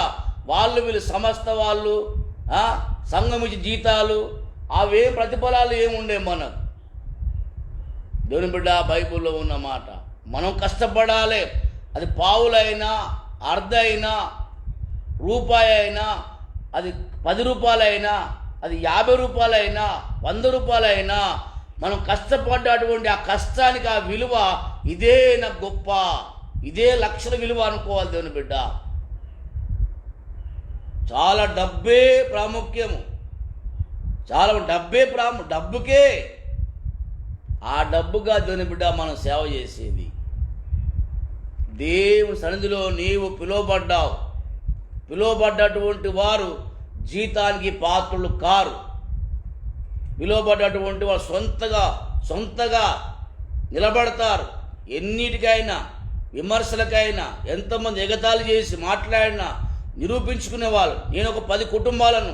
[SPEAKER 1] వీళ్ళు సమస్త వాళ్ళు సంఘము జీతాలు అవే ప్రతిఫలాలు ఏముండే మనకు. దేవుని బిడ్డ, బైబిల్లో ఉన్న మాట, మనం కష్టపడాలి. అది పావులైనా, అర్ధ అయినా, రూపాయి అయినా, అది 10 రూపాయలైనా, అది 50 రూపాయలైనా, 100 రూపాయలైనా, మనం కష్టపడ్డటువంటి ఆ కష్టానికి ఆ విలువ ఇదే నాకు గొప్ప, ఇదే లక్షల విలువ అనుకోవాలి దేవుని బిడ్డ. చాలా డబ్బే ప్రాముఖ్యము, చాలా డబ్బుకే, ఆ డబ్బుగా దేవుని బిడ్డ మనం సేవ చేసేది. దేవుని సన్నిధిలో నీవు పిలువబడ్డటువంటి వారు జీతానికి పాత్రులు కారు. పిలువబడ్డటువంటి వారు సొంతగా నిలబడతారు. ఎన్నిటికైనా, విమర్శలకైనా, ఎంతమంది ఎగతాళి చేసి మాట్లాడినా నిరూపించుకునే వాళ్ళు. నేను ఒక 10 కుటుంబాలను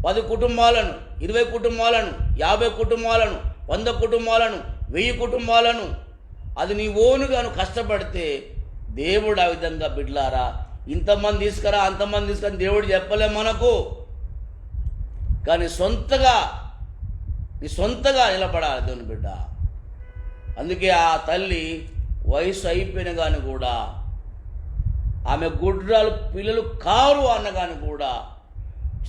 [SPEAKER 1] 20 కుటుంబాలను 50 కుటుంబాలను 100 కుటుంబాలను 1000 కుటుంబాలను అది నీ ఓనుగాను కష్టపడితే దేవుడు ఆ విధంగా బిడ్లారా ఇంతమంది తీసుకురా అంతమంది తీసుకురా దేవుడు చెప్పలే మనకు. కానీ నీ సొంతగా నిలబడాలి దేవుని బిడ్డ. అందుకే ఆ తల్లి వయసు అయిపోయిన కానీ కూడా, ఆమె గుడ్రాలు పిల్లలు కారు అన్నగాని కూడా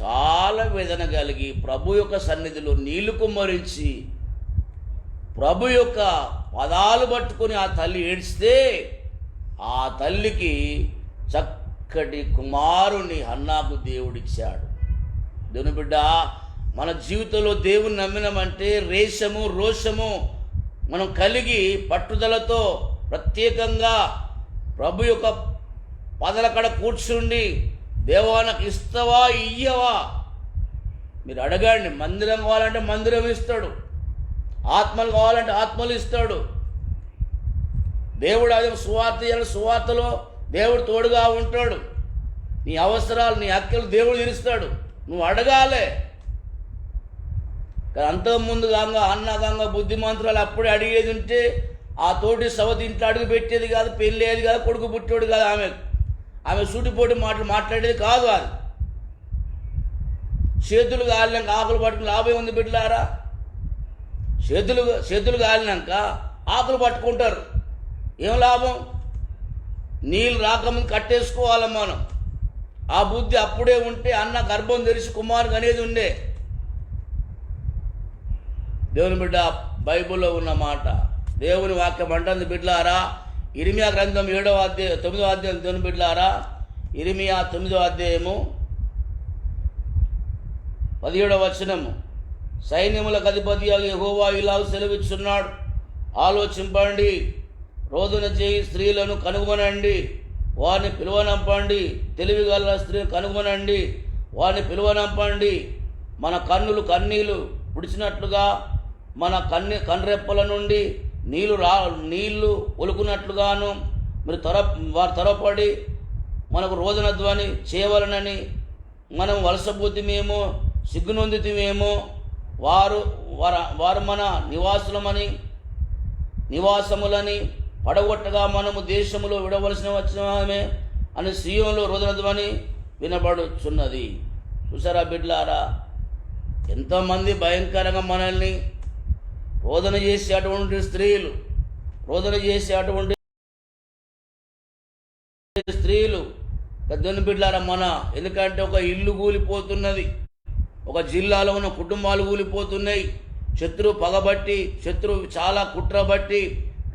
[SPEAKER 1] చాలా వేదన కలిగి ప్రభు యొక్క సన్నిధిలో నీళ్లు కుమ్మరించి ప్రభు యొక్క పదాలు పట్టుకొని ఆ తల్లి ఏడిస్తే ఆ తల్లికి చక్కటి కుమారుని హన్నాకు దేవుడిచ్చాడు. దేవుని బిడ్డ, మన జీవితంలో దేవుని నమ్మినామంటే రోషము మనం కలిగి పట్టుదలతో ప్రత్యేకంగా ప్రభు యొక్క పదల కడ కూర్చుండి, దేవా నాకు ఇస్తావా ఇయ్యవా, మీరు అడగండి. మందిరం కావాలంటే మందిరం ఇస్తాడు, ఆత్మలు కావాలంటే ఆత్మలు ఇస్తాడు. దేవుడు అదే సువార్తలో దేవుడు తోడుగా ఉంటాడు. నీ అవసరాలు, నీ హక్కులు దేవుడు తీరుస్తాడు. నువ్వు అడగాలే. కానీ అంతకుముందు అన్నగంగా బుద్ధిమంతురాలు అప్పుడే అడిగేది ఉంటే ఆ తోటి సవతి ఇంట్లో అడుగు పెట్టేది కాదు, పెళ్ళేది కాదు, కొడుకు పుట్టేడు కాదు. ఆమె సూటిపోటి మాట్లాడేది కాదు. అది చేతులు కాలినాక ఆకులు పట్టుకుని లాభం ఉంది బిడ్డలారా. చేతులు కాలినాక ఆకులు పట్టుకుంటారు, ఏం లాభం? నీళ్ళు రాకముందు కట్టేసుకోవాలి మనం. ఆ బుద్ధి అప్పుడే ఉంటే అన్న గర్భం తెరిచి కుమారుడు అనేది ఉండే. దేవుని బిడ్డ, బైబిల్లో ఉన్న మాట, దేవుని వాక్యం అంటుంది బిడ్డలారా. ఇర్మియా గ్రంథం 9వ అధ్యాయం దేవుని బిడ్డలారా, ఇర్మియా 9వ అధ్యాయము 17వ వచనము, సైన్యములకు అధిపతి యెహోవా ఇలా సెలవిస్తున్నాడు, ఆలోచింపండి, రోదన చేయి స్త్రీలను కనుగొనండి, వారిని పిలువనంపండి. తెలివిగల స్త్రీని కనుగొనండి, వారిని పిలువనంపండి. మన కన్నులు కన్నీళ్లు పుడిచినట్లుగా, మన కన్రెప్పల నుండి నీళ్లు ఒలుకున్నట్లుగాను మీరు వారు త్వరపడి మనకు రోదన ధ్వని చేయవలనని మనం వలసపోతిమేమో, సిగ్గునొందితిమేమో. వారు మన నివాసములని పడగొట్టగా మనము దేశములో విడవలసిన వచ్చినామే అని సీయోనులో రోదన ధ్వని వినబడుచున్నది. చూసారా బిడ్లారా, ఎంతోమంది భయంకరంగా మనల్ని రోదన చేసేటువంటి స్త్రీలు, పెద్దని బిడ్లారా ఎందుకంటే ఒక ఇల్లు కూలిపోతున్నది, ఒక జిల్లాలో ఉన్న కుటుంబాలు కూలిపోతున్నాయి. శత్రువు పగబట్టి, శత్రువు చాలా కుట్ర బట్టి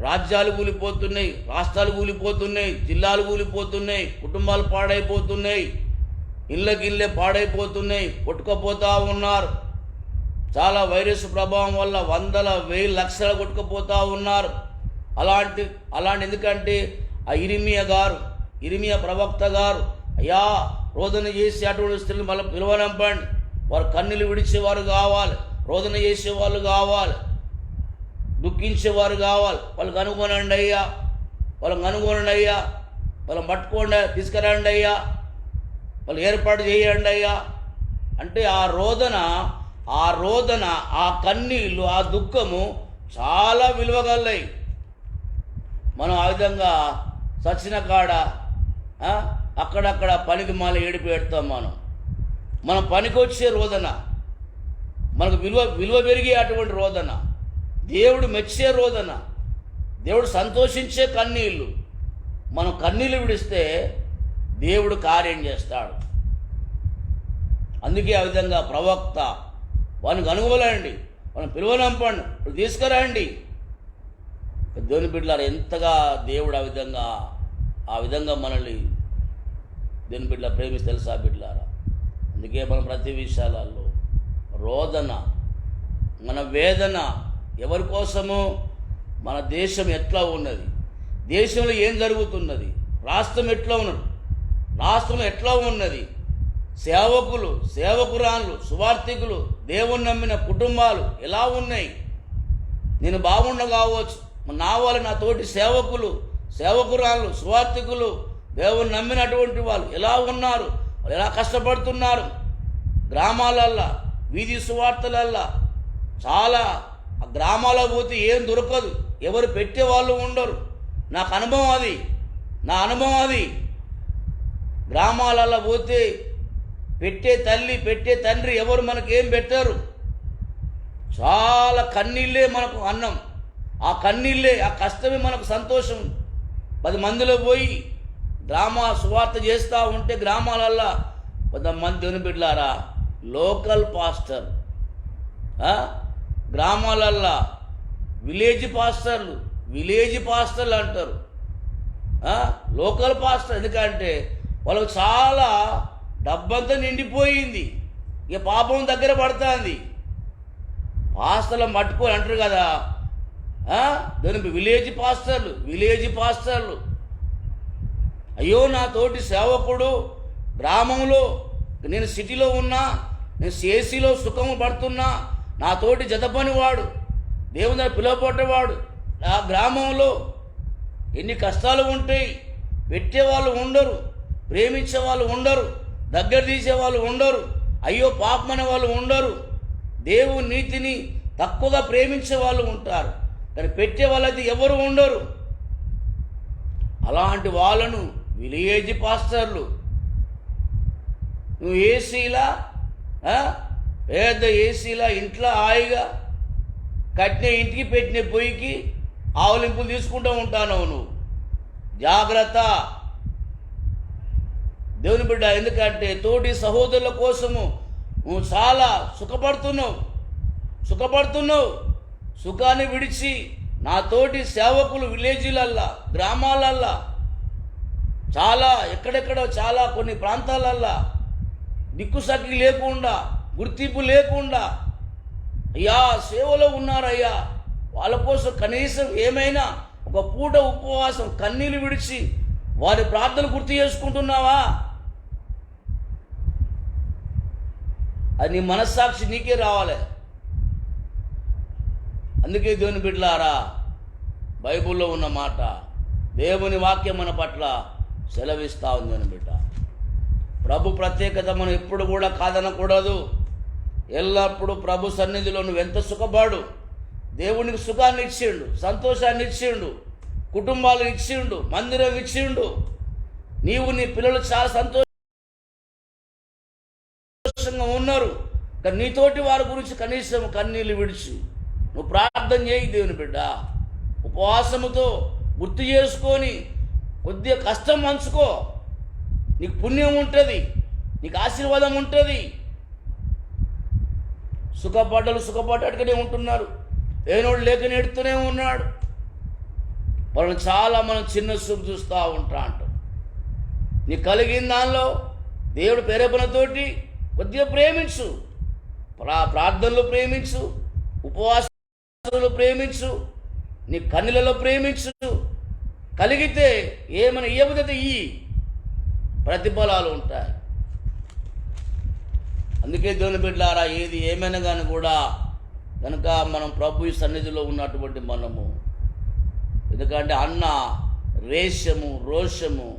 [SPEAKER 1] రాజ్యాలు కూలిపోతున్నాయి, రాష్ట్రాలు కూలిపోతున్నాయి, జిల్లాలు కూలిపోతున్నాయి, కుటుంబాలు పాడైపోతున్నాయి, ఇళ్ళకిళ్ళే పాడైపోతున్నాయి, కొట్టుకుపోతూ ఉన్నారు. చాలా వైరస్ ప్రభావం వల్ల వందల వేల లక్షలు కొట్టుకుపోతూ ఉన్నారు. అలాంటి ఎందుకంటే ఆ ఇరిమియా ప్రవక్త గారు, అయ్యా రోదన చేసి అటువంటి స్త్రీలు మళ్ళీ పిలువనంపండి, వారు కన్నీళ్ళు విడిచేవారు కావాలి, రోదన చేసేవాళ్ళు కావాలి, దుఃఖించేవారు కావాలి. వాళ్ళకి అనుకోనండి అయ్యా, వాళ్ళని పట్టుకోండి, తీసుకురండి అయ్యా, వాళ్ళు ఏర్పాటు చేయండి అయ్యా అంటే ఆ రోదన, ఆ కన్నీళ్ళు, ఆ దుఃఖము చాలా విలువగలయి. మనం ఆ విధంగా సచిన కాడ అక్కడక్కడ పనికి మాల ఏడిపి పెడతాం. మనం పనికి వచ్చే రోదన, మనకు విలువ పెరిగే అటువంటి రోదన, దేవుడు మెచ్చే రోదన, దేవుడు సంతోషించే కన్నీళ్ళు. మనం కన్నీళ్ళు విడిస్తే దేవుడు కార్యం చేస్తాడు. అందుకే ఆ విధంగా ప్రవక్త వాడిని కనుగోలండి, వాళ్ళని పిలువనంపండి, తీసుకురండి. దేవుని బిడ్డలారా, ఎంతగా దేవుడు ఆ విధంగా మనల్ని దేవుని బిడ్డల ప్రేమిస్తే తెలుసా బిడ్డలారా. అందుకే మనం ప్రతి విషయాలలో రోదన, మన వేదన ఎవరి కోసము? మన దేశం ఎట్లా ఉన్నది, దేశంలో ఏం జరుగుతున్నది, రాష్ట్రం ఎట్లా ఉన్నది, సేవకురాళ్ళు, సువార్థికులు, దేవుని నమ్మిన కుటుంబాలు ఎలా ఉన్నాయి. నేను బాగుండగావచ్చు, నా వాళ్ళ నా తోటి సేవకురాళ్ళు, సువార్థికులు, దేవుని నమ్మినటువంటి వాళ్ళు ఎలా ఉన్నారు, వాళ్ళు ఎలా కష్టపడుతున్నారు. గ్రామాలల్లా, వీధి సువార్తలల్లా చాలా ఆ గ్రామాల పోతే ఏం దొరకదు, ఎవరు పెట్టేవాళ్ళు ఉండరు. నా అనుభవం అది. గ్రామాలల్లో పోతే పెట్టే తల్లి, పెట్టే తండ్రి ఎవరు మనకేం పెట్టారు. చాలా కన్నీళ్ళే మనకు అన్నం, ఆ కన్నీళ్ళే, ఆ కష్టమే మనకు సంతోషం. 10 మందిలో పోయి సువార్త చేస్తూ ఉంటే గ్రామాలల్లో 10 మంది దేవుని బిడ్డలారా, లోకల్ పాస్టర్, గ్రామాలల్లో విలేజ్ పాస్టర్లు అంటారు. లోకల్ పాస్టర్ ఎందుకంటే వాళ్ళకు చాలా డబ్బంతా నిండిపోయింది, ఇక పాపం దగ్గర పడుతుంది. పాస్టర్లను పట్టుకొని అంటారు కదా, దాని విలేజ్ పాస్టర్లు. అయ్యో నా తోటి సేవకుడు గ్రామంలో, నేను సిటీలో ఉన్నా, నేను ఏసీలో సుఖము పడుతున్నా, నా తోటి జతపనివాడు, దేవుని దగ్గర పిలువపడ్డవాడు, ఆ గ్రామంలో ఎన్ని కష్టాలు ఉంటాయి. పెట్టేవాళ్ళు ఉండరు, ప్రేమించే వాళ్ళు ఉండరు, దగ్గర తీసేవాళ్ళు ఉండరు, అయ్యో పాపమనే వాళ్ళు ఉండరు, దేవుని నీతిని తక్కువగా ప్రేమించే వాళ్ళు ఉంటారు, కానీ పెట్టే వాళ్ళది ఎవరు ఉండరు. అలాంటి వాళ్ళను విలేజ్ పాస్టర్లు, నువ్వు ఏసీలా, పెద్ద ఏసీలా ఇంట్లో హాయిగా కట్టిన ఇంటికి పెట్టిన పొయ్యికి ఆవులింపులు తీసుకుంటూ ఉంటాను. నువ్వు జాగ్రత్త దేవుని బిడ్డ, ఎందుకంటే తోటి సహోదరుల కోసము నువ్వు చాలా సుఖపడుతున్నావు. సుఖాన్ని విడిచి నా తోటి సేవకులు విలేజీలల్లా, గ్రామాలల్లా, చాలా ఎక్కడెక్కడో చాలా కొన్ని ప్రాంతాలల్లా దిక్కుసక్కి లేకుండా, గుర్తింపు లేకుండా అయ్యా సేవలో ఉన్నారయ్యా, వాళ్ళ కోసం కనీసం ఏమైనా ఒక పూట ఉపవాసం కన్నీళ్ళు విడిచి వారి ప్రార్థన గుర్తు చేసుకుంటున్నావా? అది నీ మనస్సాక్షి నీకే రావాలి. అందుకే దేవుని బిడ్డలారా, బైబిల్లో ఉన్న మాట, దేవుని వాక్యం మన పట్ల సెలవిస్తా ఉంది. దేవుని బిడ్డ, ప్రభు ప్రత్యేకత మనం ఎప్పుడు కూడా కాదనకూడదు. ఎల్లప్పుడూ ప్రభు సన్నిధిలో నువ్వు ఎంత సుఖపడు. దేవునికి సుఖాన్ని ఇచ్చిండు, సంతోషాన్ని ఇచ్చిండు, కుటుంబాలు ఇచ్చిండు, మందిరం ఇచ్చిండు. నీవు నీ పిల్లలు చాలా సంతోషంగా ఉన్నారు. కానీ నీతోటి వారి గురించి కనీసం కన్నీళ్ళు విడిచి నువ్వు ప్రార్థన చేయి. దేవుని బిడ్డ, ఉపవాసముతో గుర్తు చేసుకొని కొద్దిగా కష్టం పంచుకో. నీకు పుణ్యం ఉంటుంది, నీకు ఆశీర్వాదం ఉంటుంది. సుఖపడ్డాడుగానే ఉంటున్నారు, లేనోడు లేకని ఎడుతూనే ఉన్నాడు. వాళ్ళని చాలా మనం చిన్న చూపు చూస్తూ ఉంటాం. నీకు కలిగిన దానిలో దేవుడు ప్రేరేపణతోటి కొద్దిగా ప్రేమించు, ప్రార్థనలు ప్రేమించు, ఉపవాసాలు ప్రేమించు, నీ కన్నులలో ప్రేమించు. కలిగితే ఏమైనా ఇవ్వబోతే ఇయ్యి, ప్రతిఫలాలు ఉంటాయి. అందుకే దేవుని బిడ్డలారా, ఏది ఏమైనా కానీ కూడా కనుక మనం ప్రభు సన్నిధిలో ఉన్నటువంటి మనము, ఎందుకంటే అన్న రేషము రోషము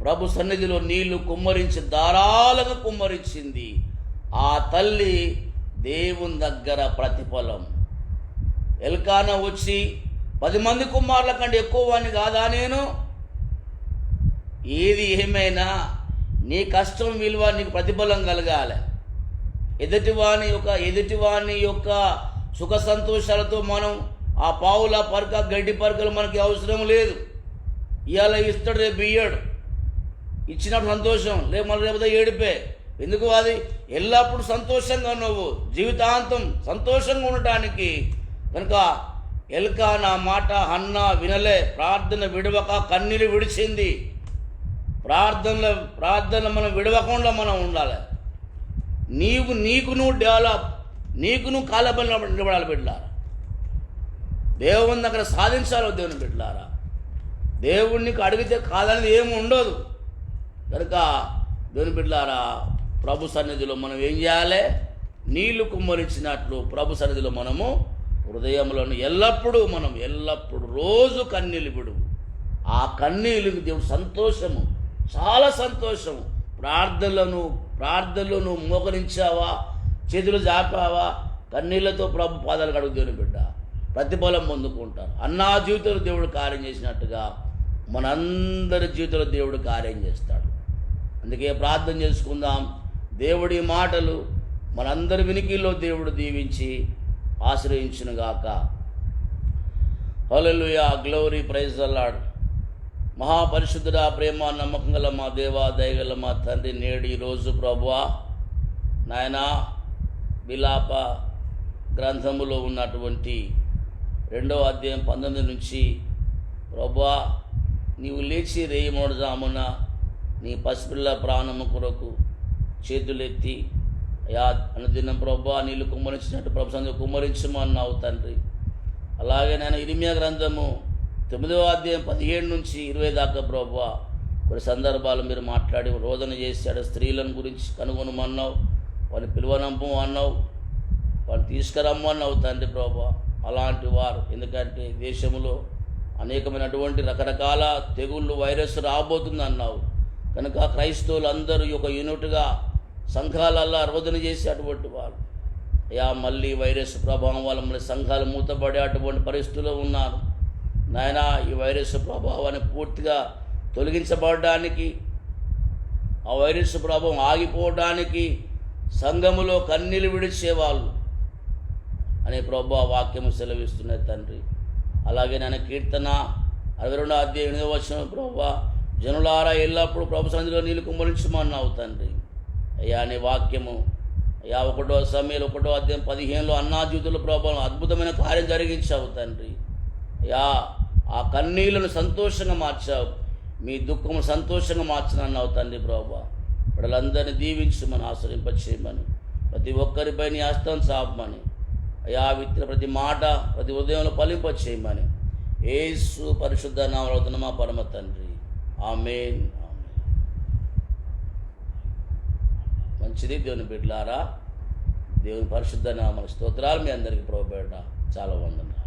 [SPEAKER 1] ప్రభు సన్నిధిలో నీళ్లు కుమ్మరించి ధారాళంగా కుమ్మరించింది. ఆ తల్లి దేవుని దగ్గర ప్రతిఫలం. ఎల్కానా వచ్చి 10 మంది కుమారుల కంటే ఎక్కువ వాడిని కాదా నేను? ఏది ఏమైనా నీ కష్టం విలువ నీకు ప్రతిఫలం కలగాలి. ఎదుటివాని యొక్క సుఖ సంతోషాలతో మనం ఆ పావుల పరక గడ్డి పరకలు మనకి అవసరం లేదు. ఇవాళ ఇస్తాడు, రేపు ఇయ్యాడు. ఇచ్చినప్పుడు సంతోషం, రేపు ఏడిపే. ఎందుకు? అది ఎల్లప్పుడూ సంతోషంగా నువ్వు జీవితాంతం సంతోషంగా ఉండటానికి. కనుక ఎల్కానా మాట హన్నా వినలే, ప్రార్థన విడవక కన్నీళ్ళు విడిచింది. ప్రార్థన మనం విడవకుండా మనం ఉండాలి. నీకు నువ్వు డెవలప్, నీకు నువ్వు కాలబలి నిలబడాలి బిడ్డలారా. దేవుని దగ్గర సాధించాలి దేవుని బిడ్డలారా. దేవుడికి అడిగితే కాదనేది ఏమి ఉండదు. కనుక దేవుని బిడ్డలారా, ప్రభు సన్నిధిలో మనం ఏం చేయాలి? నీళ్లు కుమ్మరించినట్లు ప్రభు సన్నిధిలో మనము హృదయంలోను ఎల్లప్పుడూ రోజు కన్నీళ్ళు విడువు. ఆ కన్నీళ్ళకి దేవుడు సంతోషము, చాలా సంతోషము. ప్రార్థనలను మోకరించావా, చేతులు జాపావా, కన్నీళ్లతో ప్రభు పాదాలు కడుగు దేవుని బిడ్డ, ప్రతిఫలం పొందుకుంటారు. అన్నా జీవితంలో దేవుడు కార్యం చేసినట్టుగా మనందరి జీవితంలో దేవుడు కార్యం చేస్తాడు. అందుకే ప్రార్థన చేసుకుందాం. దేవుడి మాటలు మనందరి వినికిల్లో దేవుడు దీవించి ఆశ్రయించునుగాక. హల్లెలూయా, గ్లోరీ, ప్రైజ్ ది లార్డ్. మహాపరిశుద్ధుడా, ప్రేమ నమ్మకం గల మా దేవా, దయగల మా తండ్రి, నేడు ఈరోజు ప్రభువా నాయనా విలాప గ్రంథములో ఉన్నటువంటి 2వ అధ్యాయం 19 నుంచి ప్రభువా నీవు లేచి రేయమోడజామున నీ పసిపిల్ల ప్రాణము కొరకు చేతులెత్తి అయా అనుదినం ప్రభువా నీళ్ళు కుమ్మరించినట్టు ప్రభు సంగతి కుమ్మరించమన్నావు తండ్రి. అలాగే నేను ఇర్మియా గ్రంథము 9వ అధ్యాయం 17 నుంచి 20 దాకా ప్రభువా కొన్ని సందర్భాలు మీరు మాట్లాడి రోదన చేశాడు. స్త్రీలను గురించి కనుగొనమన్నావు, వాళ్ళని పిలువనంపు అన్నావు, వాళ్ళని తీసుకురమ్మన్నావు తండ్రి ప్రభువా. అలాంటి వారు, ఎందుకంటే దేశంలో అనేకమైనటువంటి రకరకాల తెగుళ్ళు, వైరస్ రాబోతుంది అన్నావు. కనుక క్రైస్తవులు అందరూ ఒక యూనిట్గా సంఘాలల్లో రోదన చేసే అటువంటి వారు అయ్యా మళ్ళీ వైరస్ ప్రభావం వల్ల మళ్ళీ సంఘాలు మూతపడే అటువంటి పరిస్థితుల్లో ఉన్నారు నాయన. ఈ వైరస్ ప్రభావాన్ని పూర్తిగా తొలగించబడడానికి, ఆ వైరస్ ప్రభావం ఆగిపోవడానికి సంఘములో కన్నీళ్ళు విడిచేవాళ్ళు అనే ప్రభు వాక్యము సెలవిస్తున్నది తండ్రి. అలాగే నేను కీర్తన 62వ అధ్యాయం 8వ వచనం ప్రభు జనులారా ఎల్లప్పుడూ ప్రభు సన్నిధిలో నీళ్ళు కుమ్మరించమన్నావు తండ్రి. అయ్యా నీ వాక్యము అయ్యా 1వ సమయంలో 1వ అధ్యాయం 15లో అన్నా జీవితంలో ప్రభు అద్భుతమైన కార్యం జరిగించావు తండ్రి. అయ్యా ఆ కన్నీళ్లను సంతోషంగా మార్చావు, మీ దుఃఖము సంతోషంగా మార్చనన్నావు తండ్రి. ప్రభు బిడ్డలందరినీ దీవించమని, ఆశ్రయింపచేయమని, ప్రతి ఒక్కరిపై నీ హస్తం చాపమని, అయా విత్తిన ప్రతి మాట ప్రతి ఉదయంలో ఫలింపచేయమని యేసు పరిశుద్ధ నామమున మా పరమ తండ్రి, ఆమేన్. మంచిది దేవుని బిడ్డలారా, దేవుని పరిశుద్ధ నామమున స్తోత్రాలు. మీ అందరికీ ప్రభుపేట చాలా వందనాలు.